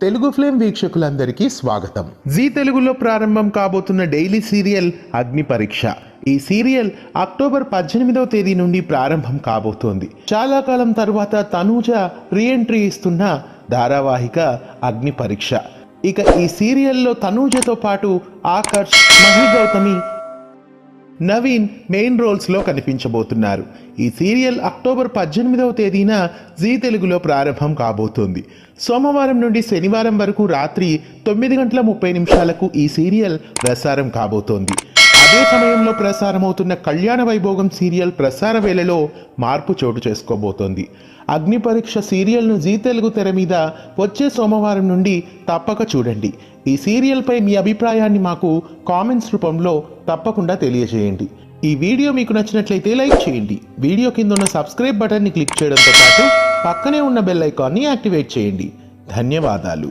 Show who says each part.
Speaker 1: Telugu film వీక్షకులందరికీ స్వాగతం. G తెలుగులో ప్రారంభం కాబోతున్న డైలీ సీరియల్ అగ్ని పరీక్ష. ఈ సీరియల్ అక్టోబర్ 18వ తేదీ నుండి ప్రారంభం కాబోతోంది. చాలా కాలం తరువాత తనూజ రీఎంట్రీ ఇస్తున్న ధారావాహిక అగ్ని పరీక్ష. ఇక ఈ సీరియల్లో తనూజతో పాటు ఆకర్ష్, మహి గౌతమి, నవీన్ మెయిన్ రోల్స్లో కనిపించబోతున్నారు. ఈ సీరియల్ అక్టోబర్ 18వ తేదీన జీ తెలుగులో ప్రారంభం కాబోతోంది. సోమవారం నుండి శనివారం వరకు రాత్రి 9:30 ఈ సీరియల్ ప్రసారం కాబోతోంది. అదే సమయంలో ప్రసారమవుతున్న కళ్యాణ వైభోగం సీరియల్ ప్రసార వేళలో మార్పు చోటు చేసుకోబోతోంది. అగ్ని పరీక్ష సీరియల్ను జీ తెలుగు తెర మీద వచ్చే సోమవారం నుండి తప్పక చూడండి. ఈ సీరియల్పై మీ అభిప్రాయాన్ని మాకు కామెంట్స్ రూపంలో తప్పకుండా తెలియజేయండి. ఈ వీడియో మీకు నచ్చినట్లయితే లైక్ చేయండి. వీడియో కింద ఉన్న సబ్స్క్రైబ్ బటన్ని క్లిక్ చేయడంతో పాటు పక్కనే ఉన్న బెల్ ఐకాన్ని యాక్టివేట్ చేయండి. ధన్యవాదాలు.